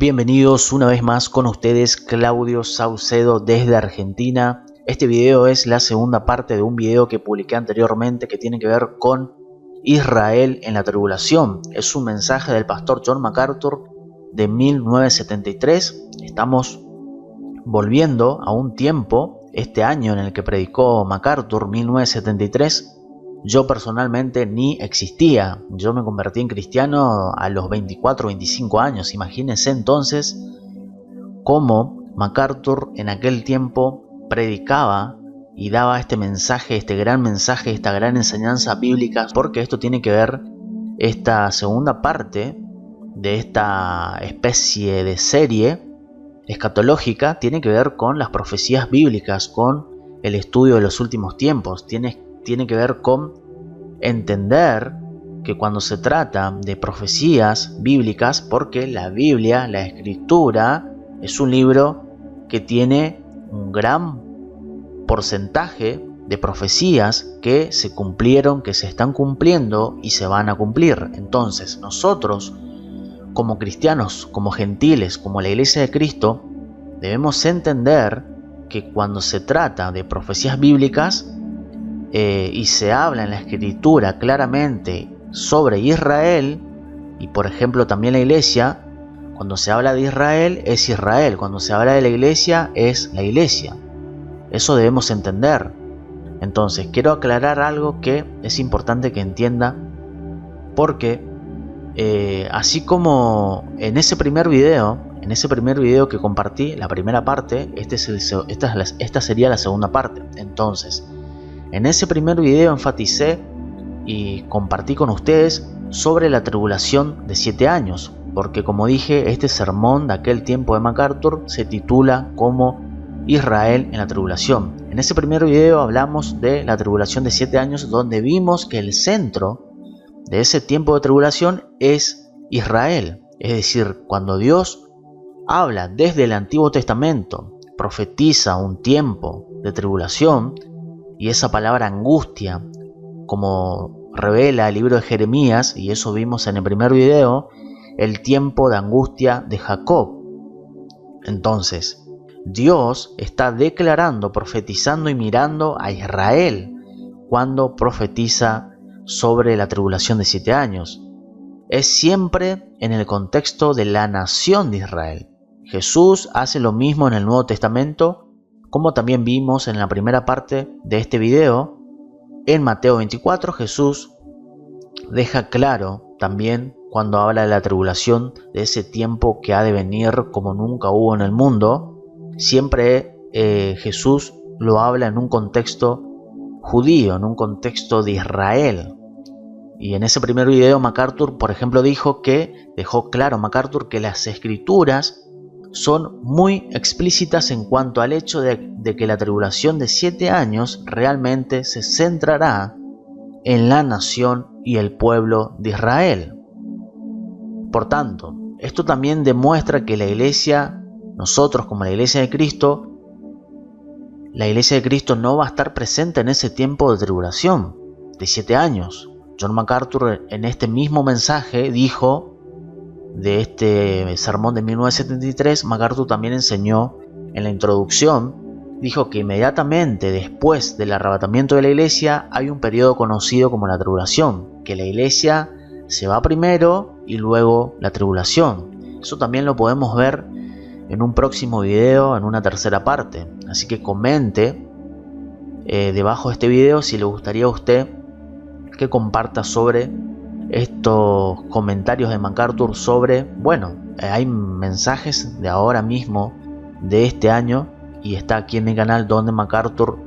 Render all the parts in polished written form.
Bienvenidos una vez más con ustedes, Claudio Saucedo desde Argentina. Este video es la segunda parte de un video que publiqué anteriormente que tiene que ver con Israel en la tribulación. Es un mensaje del pastor John MacArthur de 1973. Estamos volviendo a un tiempo, este año en el que predicó MacArthur, 1973. Yo personalmente ni existía. Yo me convertí en cristiano a los 24 o 25 años. Imagínense entonces cómo MacArthur en aquel tiempo predicaba y daba este mensaje, este gran mensaje, esta gran enseñanza bíblica, porque esto tiene que ver, esta segunda parte de esta especie de serie escatológica tiene que ver con las profecías bíblicas, con el estudio de los últimos tiempos. Tiene que ver con entender que cuando se trata de profecías bíblicas, porque la Biblia, la Escritura, es un libro que tiene un gran porcentaje de profecías que se cumplieron, que se están cumpliendo y se van a cumplir. Entonces, nosotros, como cristianos, como gentiles, como la Iglesia de Cristo, debemos entender que cuando se trata de profecías bíblicas, y se habla en la Escritura claramente sobre Israel, y por ejemplo también la Iglesia, cuando se habla de Israel es Israel, cuando se habla de la Iglesia es la Iglesia. Eso debemos entender. Entonces quiero aclarar algo que es importante que entienda, porque así como en ese primer video que compartí, la primera parte, esta sería la segunda parte. Entonces, en ese primer video enfaticé y compartí con ustedes sobre la tribulación de 7 años, porque como dije, este sermón de aquel tiempo de MacArthur se titula como Israel en la tribulación. En ese primer video hablamos de la tribulación de 7 años, donde vimos que el centro de ese tiempo de tribulación es Israel. Es decir, cuando Dios habla desde el Antiguo Testamento, profetiza un tiempo de tribulación, y esa palabra angustia, como revela el libro de Jeremías, y eso vimos en el primer video, el tiempo de angustia de Jacob. Entonces, Dios está declarando, profetizando y mirando a Israel cuando profetiza sobre la tribulación de 7 años. Es siempre en el contexto de la nación de Israel. Jesús hace lo mismo en el Nuevo Testamento, como también vimos en la primera parte de este video. En Mateo 24 Jesús deja claro también, cuando habla de la tribulación, de ese tiempo que ha de venir como nunca hubo en el mundo. Siempre Jesús lo habla en un contexto judío, en un contexto de Israel. Y en ese primer video MacArthur, por ejemplo, dejó claro MacArthur que las Escrituras son muy explícitas en cuanto al hecho de que la tribulación de 7 años realmente se centrará en la nación y el pueblo de Israel. Por tanto, esto también demuestra que la Iglesia, nosotros como la Iglesia de Cristo no va a estar presente en ese tiempo de tribulación de 7 años. John MacArthur en este mismo mensaje dijo, de este sermón de 1973, MacArthur también enseñó en la introducción, dijo que inmediatamente después del arrebatamiento de la Iglesia hay un periodo conocido como la tribulación, que la Iglesia se va primero y luego la tribulación. Eso también lo podemos ver en un próximo video, en una tercera parte. Así que comente debajo de este video si le gustaría a usted que comparta sobre estos comentarios de MacArthur sobre, hay mensajes de ahora mismo, de este año, y está aquí en mi canal, donde MacArthur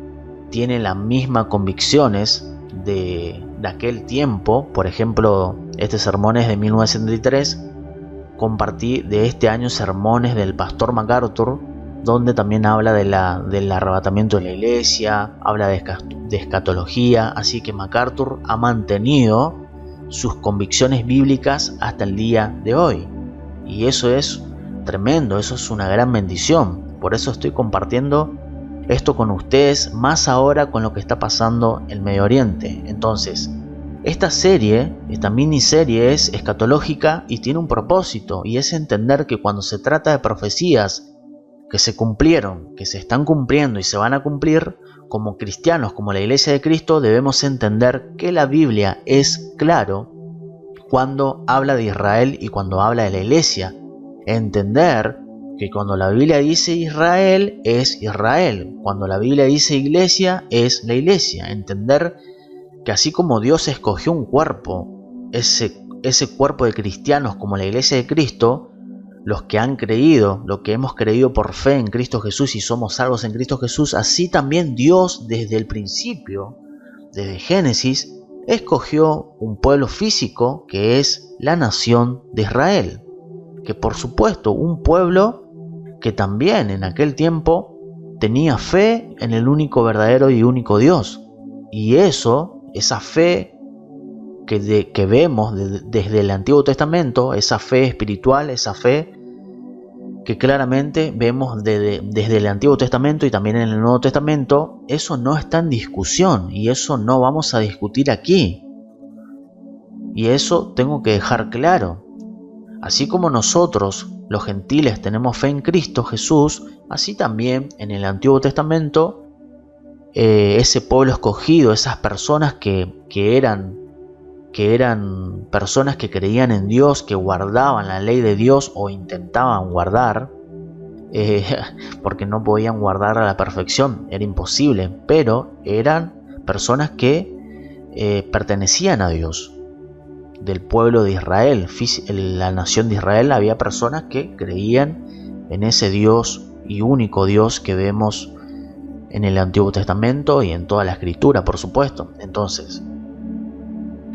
tiene las mismas convicciones de aquel tiempo. Por ejemplo, este sermón es de 1973. Compartí de este año sermones del pastor MacArthur, donde también habla del arrebatamiento de la Iglesia, habla de escatología. Así que MacArthur ha mantenido sus convicciones bíblicas hasta el día de hoy, y eso es tremendo, eso es una gran bendición. Por eso estoy compartiendo esto con ustedes, más ahora con lo que está pasando en Medio Oriente. Entonces, Esta miniserie es escatológica y tiene un propósito, y es entender que cuando se trata de profecías que se cumplieron, que se están cumpliendo y se van a cumplir, como cristianos, como la Iglesia de Cristo, debemos entender que la Biblia es claro cuando habla de Israel y cuando habla de la Iglesia. Entender que cuando la Biblia dice Israel, es Israel. Cuando la Biblia dice iglesia, es la iglesia. Entender que así como Dios escogió un cuerpo, ese cuerpo de cristianos como la Iglesia de Cristo, los que han creído, lo que hemos creído por fe en Cristo Jesús y somos salvos en Cristo Jesús, así también Dios desde el principio, desde Génesis, escogió un pueblo físico que es la nación de Israel. Que por supuesto un pueblo que también en aquel tiempo tenía fe en el único verdadero y único Dios. Y esa fe que vemos desde el Antiguo Testamento, esa fe espiritual, esa fe que claramente vemos desde el Antiguo Testamento y también en el Nuevo Testamento, eso no está en discusión y eso no vamos a discutir aquí. Y eso tengo que dejar claro. Así como nosotros, los gentiles, tenemos fe en Cristo Jesús, así también en el Antiguo Testamento, ese pueblo escogido, esas personas que eran personas que creían en Dios, que guardaban la ley de Dios o intentaban guardar, porque no podían guardar a la perfección, era imposible, pero eran personas que pertenecían a Dios. Del pueblo de Israel, la nación de Israel, había personas que creían en ese Dios y único Dios que vemos en el Antiguo Testamento y en toda la Escritura, por supuesto. Entonces,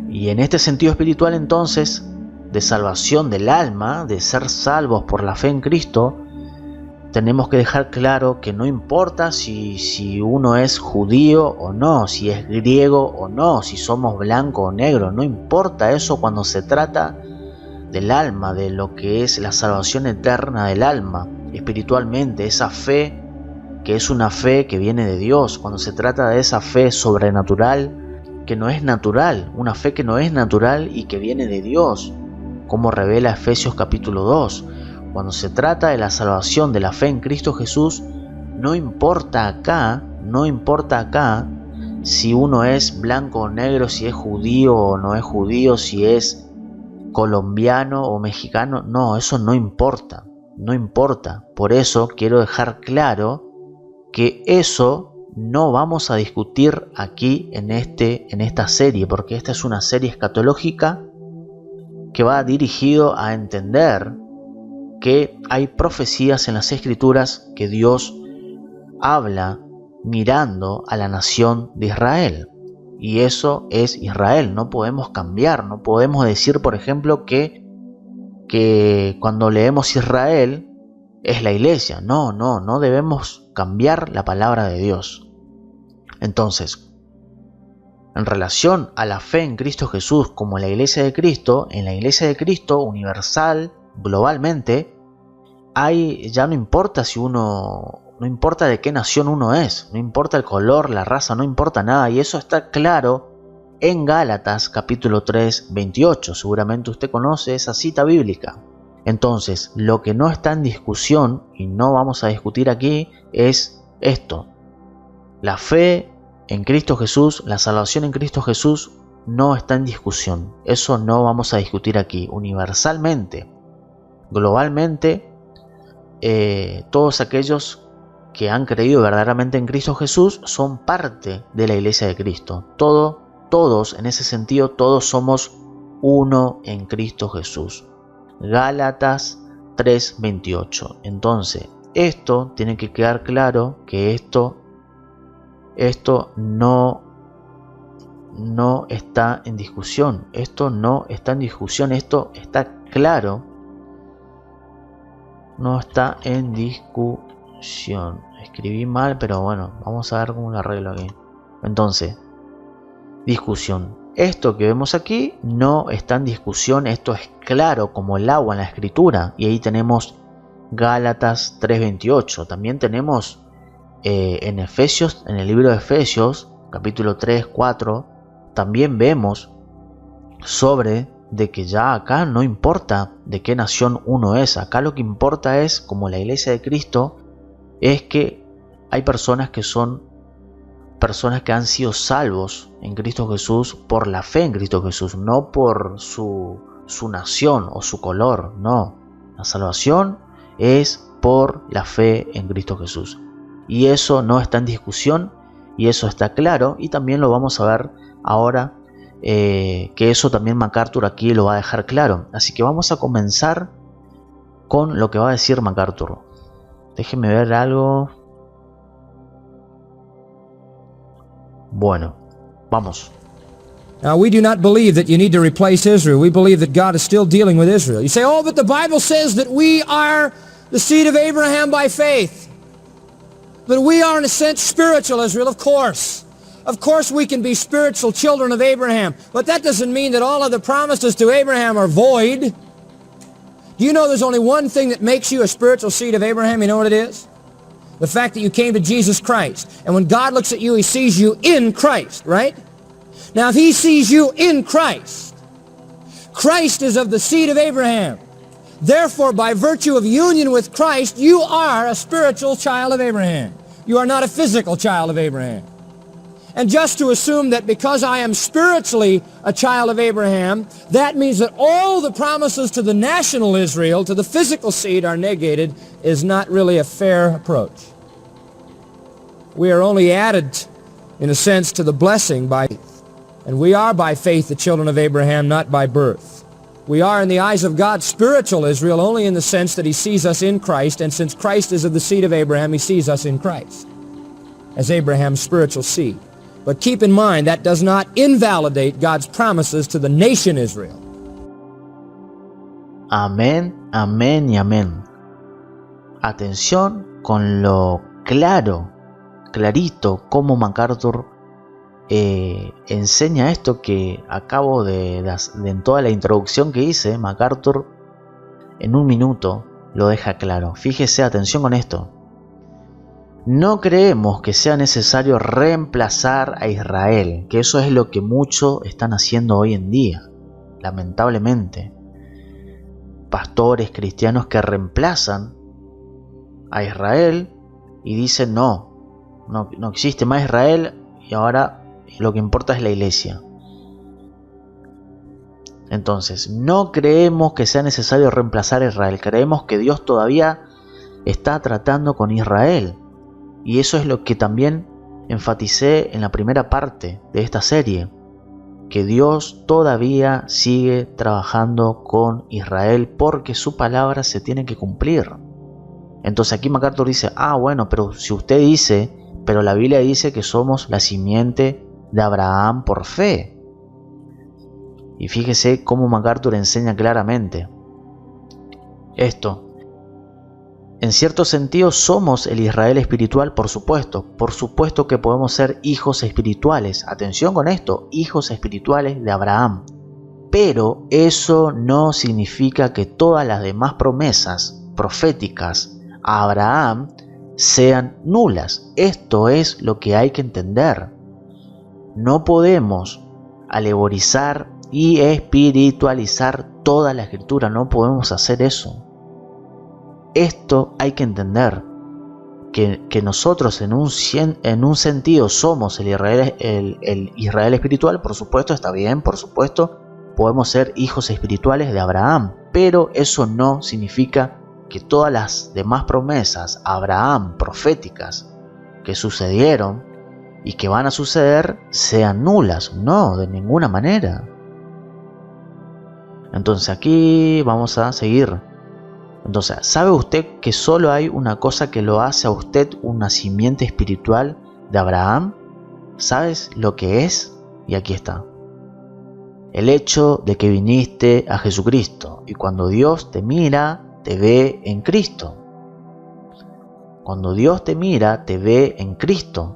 y en este sentido espiritual entonces, de salvación del alma, de ser salvos por la fe en Cristo, tenemos que dejar claro que no importa si uno es judío o no, si es griego o no, si somos blanco o negro, no importa eso cuando se trata del alma, de lo que es la salvación eterna del alma, espiritualmente, esa fe que es una fe que viene de Dios, cuando se trata de esa fe sobrenatural que no es natural, una fe que no es natural y que viene de Dios, como revela Efesios capítulo 2. Cuando se trata de la salvación de la fe en Cristo Jesús, no importa acá si uno es blanco o negro, si es judío o no es judío, si es colombiano o mexicano, no, eso no importa. Por eso quiero dejar claro que eso no vamos a discutir aquí en esta serie, porque esta es una serie escatológica que va dirigido a entender que hay profecías en las Escrituras que Dios habla mirando a la nación de Israel. Y eso es Israel, no podemos cambiar, no podemos decir, por ejemplo, que cuando leemos Israel es la iglesia. No debemos cambiar la palabra de Dios. Entonces, en relación a la fe en Cristo Jesús como la iglesia de Cristo, en la iglesia de Cristo universal, globalmente, ya no importa no importa de qué nación uno es, no importa el color, la raza, no importa nada, y eso está claro en Gálatas capítulo 3, 28, seguramente usted conoce esa cita bíblica. Entonces, lo que no está en discusión, y no vamos a discutir aquí, es esto: la fe en Cristo Jesús, la salvación en Cristo Jesús, no está en discusión, eso no vamos a discutir aquí. Universalmente, globalmente, todos aquellos que han creído verdaderamente en Cristo Jesús son parte de la iglesia de Cristo. Todos, en ese sentido, todos somos uno en Cristo Jesús. Gálatas 3:28. Entonces, esto tiene que quedar claro, que esto no está en discusión. Esto no está en discusión, esto está claro. No está en discusión. Escribí mal, pero bueno, vamos a ver cómo lo arreglo aquí. Entonces, discusión. Esto que vemos aquí no está en discusión, esto es claro como el agua en la escritura. Y ahí tenemos Gálatas 3:28. También tenemos en Efesios, en el libro de Efesios, capítulo 3, 4, también vemos sobre de que ya acá no importa de qué nación uno es. Acá lo que importa es, como la iglesia de Cristo, es que hay personas que son personas que han sido salvos en Cristo Jesús por la fe en Cristo Jesús, no por su nación o su color, no. La salvación es por la fe en Cristo Jesús. Y eso no está en discusión, y eso está claro, y también lo vamos a ver ahora, que eso también MacArthur aquí lo va a dejar claro. Así que vamos a comenzar con lo que va a decir MacArthur. Déjenme ver algo. Bueno, vamos. Now, we do not believe that you need to replace Israel. We believe that God is still dealing with Israel. You say, oh, but the Bible says that we are the seed of Abraham by faith. That we are, in a sense, spiritual Israel, of course. Of course we can be spiritual children of Abraham. But that doesn't mean that all of the promises to Abraham are void. Do you know there's only one thing that makes you a spiritual seed of Abraham? You know what it is? The fact that you came to Jesus Christ. And when God looks at you, he sees you in Christ, right? Now, if he sees you in Christ, Christ is of the seed of Abraham. Therefore, by virtue of union with Christ, you are a spiritual child of Abraham. You are not a physical child of Abraham. And just to assume that because I am spiritually a child of Abraham, that means that all the promises to the national Israel, to the physical seed, are negated, is not really a fair approach. We are only added, in a sense, to the blessing by faith. And we are by faith the children of Abraham, not by birth. We are in the eyes of God spiritual Israel only in the sense that he sees us in Christ, and since Christ is of the seed of Abraham, he sees us in Christ as Abraham's spiritual seed. But keep in mind, that does not invalidate God's promises to the nation Israel. Amén, amén y amén. Atención con lo clarito como MacArthur enseña esto que acabo en toda la introducción que hice. MacArthur en un minuto lo deja claro. Fíjese, atención con esto. No creemos que sea necesario reemplazar a Israel, que eso es lo que muchos están haciendo hoy en día, lamentablemente. Pastores cristianos que reemplazan a Israel y dicen no existe más Israel y ahora lo que importa es la iglesia. Entonces, no creemos que sea necesario reemplazar a Israel. Creemos que Dios todavía está tratando con Israel. Y eso es lo que también enfaticé en la primera parte de esta serie. Que Dios todavía sigue trabajando con Israel porque su palabra se tiene que cumplir. Entonces aquí MacArthur dice, bueno, pero si usted dice, pero la Biblia dice que somos la simiente de Abraham por fe. Y fíjese cómo MacArthur enseña claramente esto. En cierto sentido somos el Israel espiritual, por supuesto que podemos ser hijos espirituales. Atención con esto, hijos espirituales de Abraham. Pero eso no significa que todas las demás promesas proféticas a Abraham sean nulas. Esto es lo que hay que entender. No podemos alegorizar y espiritualizar toda la escritura, no podemos hacer eso. Esto hay que entender, que nosotros en un sentido somos el Israel espiritual, por supuesto está bien, por supuesto podemos ser hijos espirituales de Abraham, pero eso no significa que todas las demás promesas a Abraham proféticas que sucedieron y que van a suceder sean nulas, no, de ninguna manera. Entonces aquí vamos a seguir. Entonces, ¿sabe usted que solo hay una cosa que lo hace a usted una simiente espiritual de Abraham? ¿Sabes lo que es? Y aquí está. El hecho de que viniste a Jesucristo. Y cuando Dios te mira, te ve en Cristo. Cuando Dios te mira, te ve en Cristo.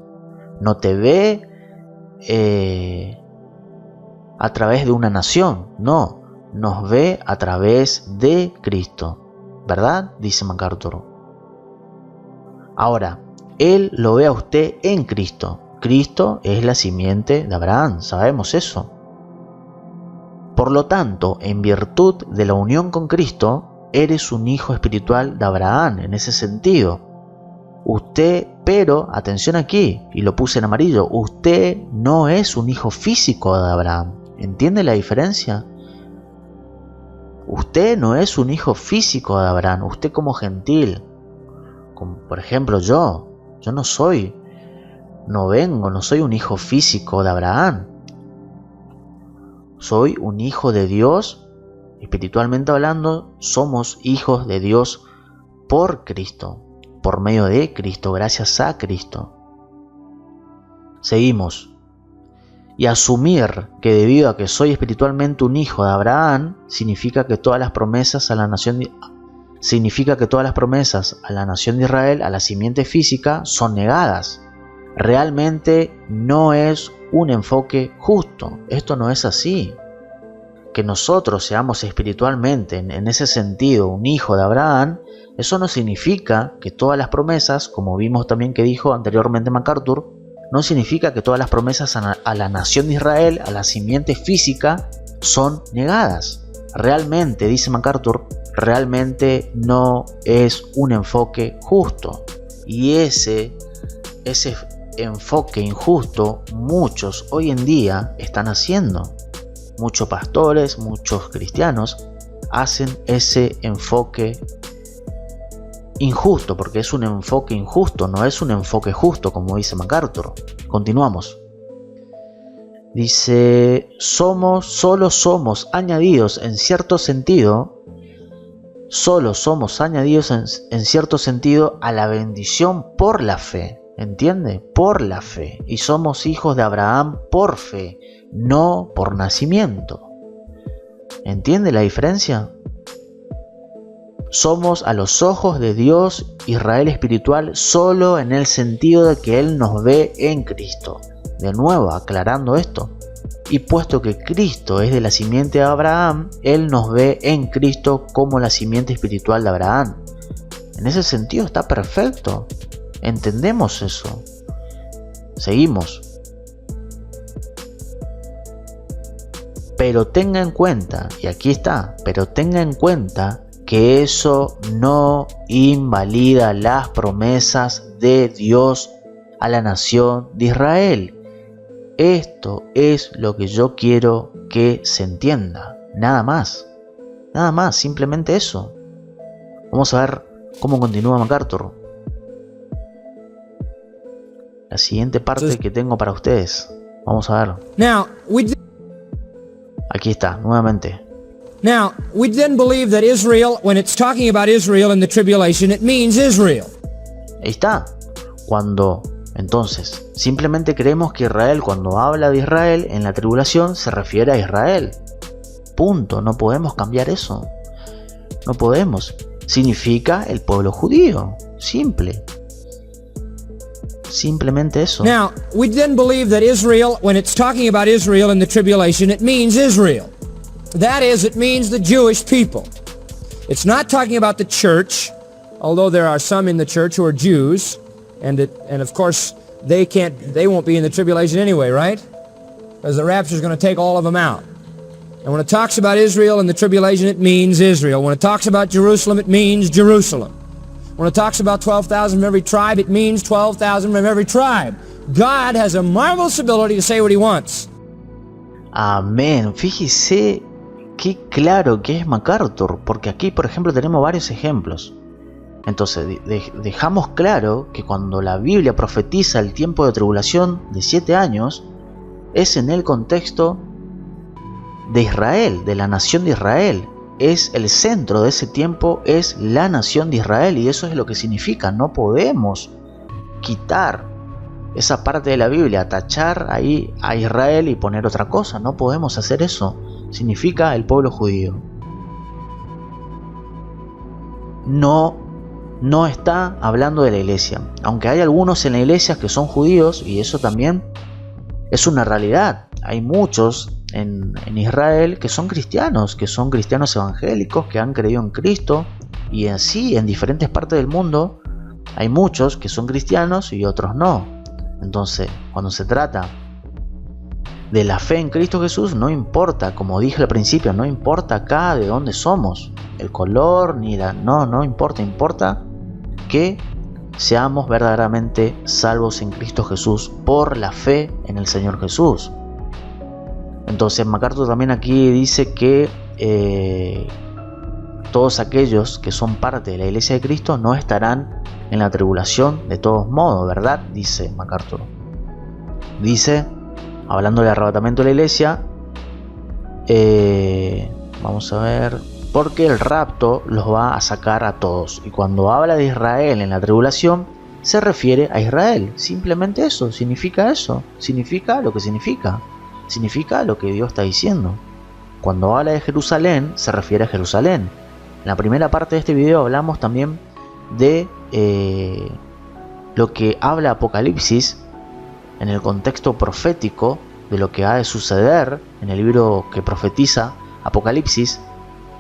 No te ve a través de una nación. No, nos ve a través de Cristo. ¿Verdad? Dice MacArthur. Ahora, Él lo ve a usted en Cristo. Cristo es la simiente de Abraham, sabemos eso. Por lo tanto, en virtud de la unión con Cristo, eres un hijo espiritual de Abraham, en ese sentido. Usted, pero, atención aquí, y lo puse en amarillo, usted no es un hijo físico de Abraham. ¿Entiende la diferencia? Usted no es un hijo físico de Abraham, usted como gentil. Como por ejemplo yo no soy un hijo físico de Abraham. Soy un hijo de Dios, espiritualmente hablando, somos hijos de Dios por Cristo, por medio de Cristo, gracias a Cristo. Seguimos. Y asumir que debido a que soy espiritualmente un hijo de Abraham, significa que todas las promesas a la nación de Israel, a la simiente física, son negadas. Realmente no es un enfoque justo. Esto no es así. Que nosotros seamos espiritualmente, en ese sentido, un hijo de Abraham, eso no significa que todas las promesas, como vimos también que dijo anteriormente MacArthur, no significa que todas las promesas a la nación de Israel, a la simiente física, son negadas. Realmente, dice MacArthur, realmente no es un enfoque justo. Y ese enfoque injusto muchos hoy en día están haciendo. Muchos pastores, muchos cristianos hacen ese enfoque injusto, porque es un enfoque injusto, no es un enfoque justo, como dice MacArthur. Continuamos. Dice, solo somos añadidos en cierto sentido, a la bendición por la fe. ¿Entiende? Por la fe. Y somos hijos de Abraham por fe, no por nacimiento. ¿Entiende la diferencia? Somos a los ojos de Dios Israel espiritual solo en el sentido de que Él nos ve en Cristo. De nuevo, aclarando esto. Y puesto que Cristo es de la simiente de Abraham, Él nos ve en Cristo como la simiente espiritual de Abraham. En ese sentido está perfecto. Entendemos eso. Seguimos. Pero tenga en cuenta, y aquí está, pero tenga en cuenta que eso no invalida las promesas de Dios a la nación de Israel. Esto es lo que yo quiero que se entienda. Nada más, simplemente eso. Vamos a ver cómo continúa MacArthur. La siguiente parte que tengo para ustedes. Vamos a ver. Aquí está, nuevamente. Now, we then believe that Israel, when it's talking about Israel in the tribulation, it means Israel. Ahí está. Entonces, simplemente creemos que Israel, cuando habla de Israel en la tribulación, se refiere a Israel. Punto. No podemos cambiar eso. No podemos. Significa el pueblo judío. Simple. Simplemente eso. Now, we then believe that Israel, when it's talking about Israel in the tribulation, it means Israel. That is, it means the Jewish people. It's not talking about the church, although there are some in the church who are Jews, and of course they won't be in the tribulation anyway, right? Because the rapture is going to take all of them out. And when it talks about Israel in the tribulation, it means Israel. When it talks about Jerusalem, it means Jerusalem. When it talks about 12,000 from every tribe, it means 12,000 from every tribe. God has a marvelous ability to say what he wants. Amén. Fíjese qué claro que es MacArthur, porque aquí, por ejemplo, tenemos varios ejemplos. Entonces, dejamos claro que cuando la Biblia profetiza el tiempo de tribulación de 7 años, es en el contexto de Israel, de la nación de Israel. Es el centro de ese tiempo, es la nación de Israel, y eso es lo que significa. No podemos quitar esa parte de la Biblia, tachar ahí a Israel y poner otra cosa. No podemos hacer eso. Significa el pueblo judío. No está hablando de la iglesia, aunque hay algunos en la iglesia que son judíos, y eso también es una realidad. Hay muchos en Israel que son cristianos evangélicos, que han creído en Cristo, y así en diferentes partes del mundo hay muchos que son cristianos y otros no. Entonces, cuando se trata de la fe en Cristo Jesús, no importa, como dije al principio, no importa acá de dónde somos, el color, ni la... No importa, importa que seamos verdaderamente salvos en Cristo Jesús por la fe en el Señor Jesús. Entonces MacArthur también aquí dice que todos aquellos que son parte de la Iglesia de Cristo no estarán en la tribulación de todos modos, ¿verdad? Dice MacArthur. Dice, hablando del arrebatamiento de la Iglesia, vamos a ver, porque el rapto los va a sacar a todos. Y cuando habla de Israel en la tribulación, se refiere a Israel. Simplemente eso, significa lo que significa. Significa lo que Dios está diciendo. Cuando habla de Jerusalén, se refiere a Jerusalén. En la primera parte de este video hablamos también de lo que habla Apocalipsis en el contexto profético de lo que ha de suceder en el libro que profetiza Apocalipsis.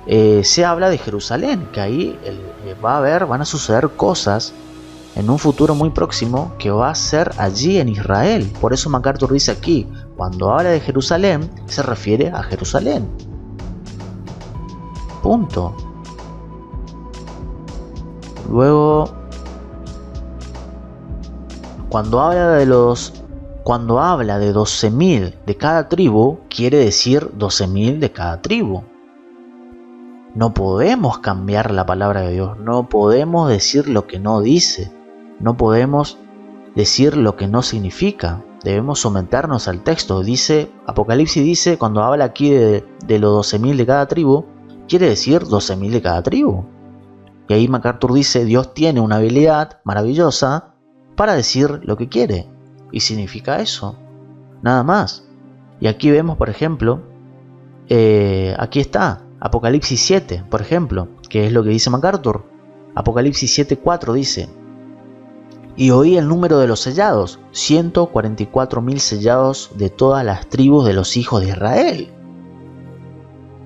Se habla de Jerusalén, que ahí van a suceder cosas en un futuro muy próximo que va a ser allí en Israel. Por eso MacArthur dice aquí, cuando habla de Jerusalén, se refiere a Jerusalén. Punto. Luego, cuando habla de 12.000 de cada tribu, quiere decir 12.000 de cada tribu. No podemos cambiar la palabra de Dios, no podemos decir lo que no dice, no podemos decir lo que no significa, debemos someternos al texto. Dice, Apocalipsis dice, cuando habla aquí de los 12.000 de cada tribu, quiere decir 12.000 de cada tribu. Y ahí MacArthur dice, Dios tiene una habilidad maravillosa para decir lo que quiere, y significa eso, nada más. Y aquí vemos, por ejemplo, aquí está, Apocalipsis 7, por ejemplo, que es lo que dice MacArthur. Apocalipsis 7:4 dice, y oí el número de los sellados, 144.000 sellados de todas las tribus de los hijos de Israel.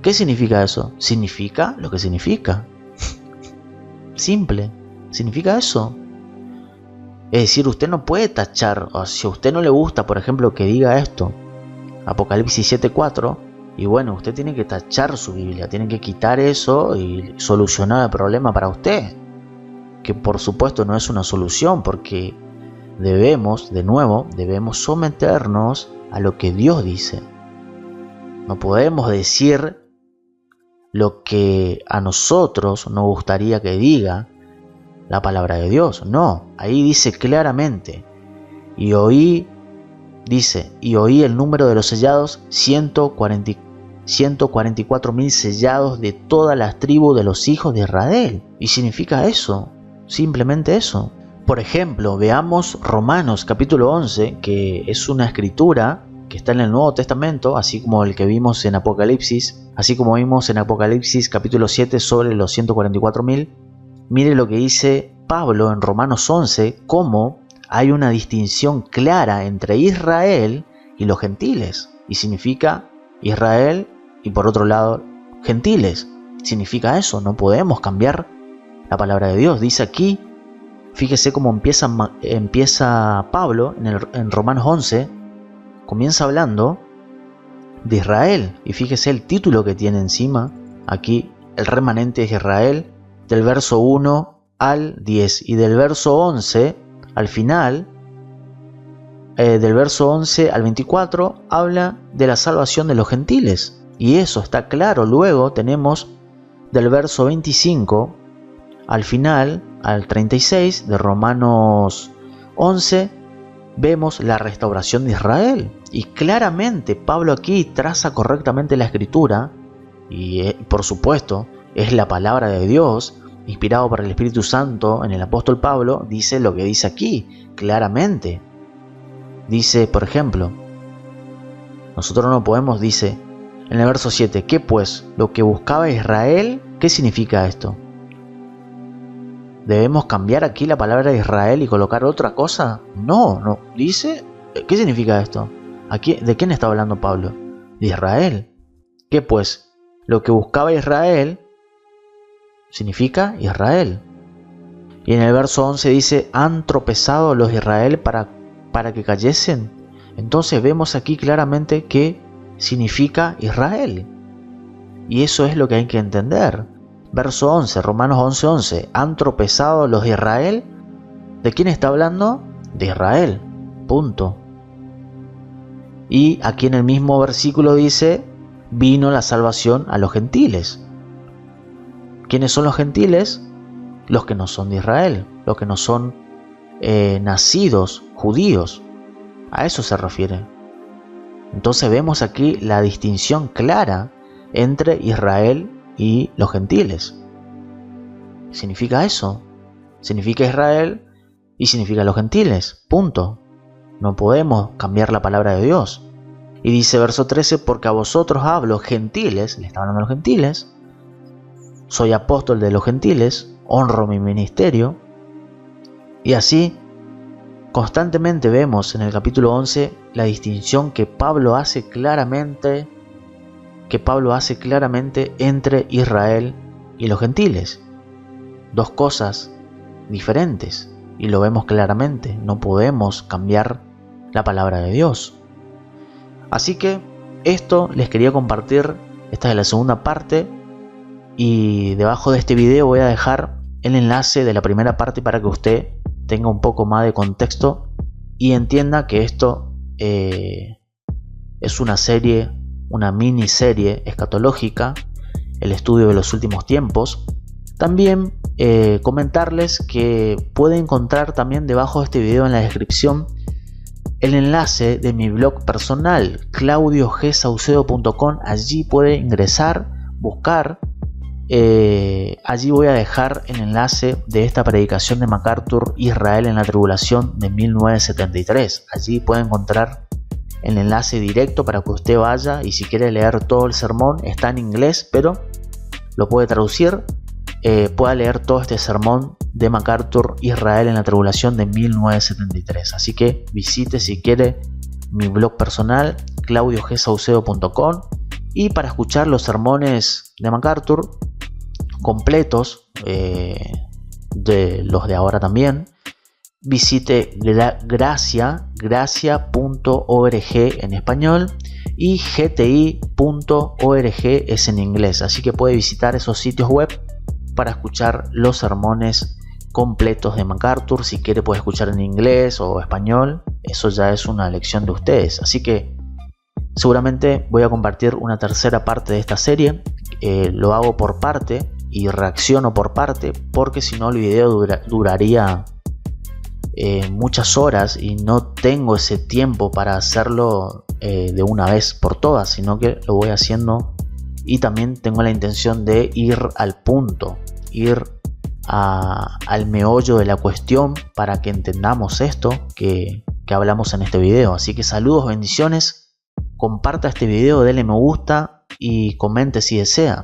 ¿Qué significa eso? Significa lo que significa. Simple, significa eso. Es decir, usted no puede tachar, o si a usted no le gusta, por ejemplo, que diga esto, Apocalipsis 7:4, y bueno, usted tiene que tachar su Biblia, tiene que quitar eso y solucionar el problema para usted. Que por supuesto no es una solución, porque debemos someternos a lo que Dios dice. No podemos decir lo que a nosotros nos gustaría que diga la palabra de Dios. No, ahí dice claramente, y oí el número de los sellados, 144.000 sellados de todas las tribus de los hijos de Israel. Y significa eso, simplemente eso. Por ejemplo, veamos Romanos capítulo 11, que es una escritura que está en el Nuevo Testamento, así como el que vimos en Apocalipsis, capítulo 7 sobre los 144.000. Mire lo que dice Pablo en Romanos 11, cómo hay una distinción clara entre Israel y los gentiles. Y significa Israel y por otro lado gentiles. Significa eso, no podemos cambiar la palabra de Dios. Dice aquí, fíjese cómo empieza Pablo en Romanos 11, comienza hablando de Israel. Y fíjese el título que tiene encima, aquí, el remanente de Israel, del verso 1 al 10. Y del verso 11 al final, del verso 11 al 24, habla de la salvación de los gentiles. Y eso está claro. Luego tenemos del verso 25 al final, al 36 de Romanos 11, vemos la restauración de Israel. Y claramente Pablo aquí traza correctamente la escritura, y por supuesto es la palabra de Dios, inspirado por el Espíritu Santo en el apóstol Pablo, dice lo que dice aquí, claramente. Dice, por ejemplo, nosotros no podemos, dice en el verso 7, ¿qué pues? Lo que buscaba Israel, ¿qué significa esto? ¿Debemos cambiar aquí la palabra de Israel y colocar otra cosa? No, dice, ¿qué significa esto? Aquí, ¿de quién está hablando Pablo? De Israel. ¿Qué pues? Lo que buscaba Israel significa Israel. Y en el verso 11 dice, ¿han tropezado los de Israel para que cayesen? Entonces vemos aquí claramente que significa Israel. Y eso es lo que hay que entender. Verso 11, Romanos 11:11. ¿Han tropezado los de Israel? ¿De quién está hablando? De Israel. Punto. Y aquí en el mismo versículo dice, vino la salvación a los gentiles. ¿Quiénes son los gentiles? Los que no son de Israel, los que no son nacidos judíos. A eso se refiere. Entonces vemos aquí la distinción clara entre Israel y los gentiles. Significa eso. Significa Israel y significa los gentiles. Punto. No podemos cambiar la palabra de Dios. Y dice verso 13, porque a vosotros hablo gentiles, le está hablando a los gentiles, soy apóstol de los gentiles, honro mi ministerio. Y así, constantemente vemos en el capítulo 11 la distinción que Pablo hace claramente entre Israel y los gentiles. Dos cosas diferentes, y lo vemos claramente. No podemos cambiar la palabra de Dios. Así que esto les quería compartir. Esta es la segunda parte, y debajo de este video voy a dejar el enlace de la primera parte para que usted tenga un poco más de contexto y entienda que esto es una serie, una miniserie escatológica, el estudio de los últimos tiempos. También comentarles que puede encontrar también debajo de este video en la descripción el enlace de mi blog personal, claudiogSaucedo.com. Allí puede ingresar, buscar. Allí voy a dejar el enlace de esta predicación de MacArthur, Israel en la tribulación, de 1973. Allí puede encontrar el enlace directo para que usted vaya, y si quiere leer todo el sermón, está en inglés, pero lo puede traducir. Pueda leer todo este sermón de MacArthur, Israel en la tribulación, de 1973. Así que visite, si quiere, mi blog personal, claudiogSaucedo.com, y para escuchar los sermones de MacArthur completos, de los de ahora también, visite gracia.org en español, y gti.org es en inglés. Así que puede visitar esos sitios web para escuchar los sermones completos de MacArthur. Si quiere puede escuchar en inglés o español, eso ya es una elección de ustedes. Así que seguramente voy a compartir una tercera parte de esta serie. Lo hago por parte y reacciono por parte, porque si no el video duraría muchas horas, y no tengo ese tiempo para hacerlo de una vez por todas, sino que lo voy haciendo. Y también tengo la intención de ir al punto, ir al meollo de la cuestión, para que entendamos esto que hablamos en este video. Así que saludos, bendiciones, comparta este video, dele me gusta y comente si desea.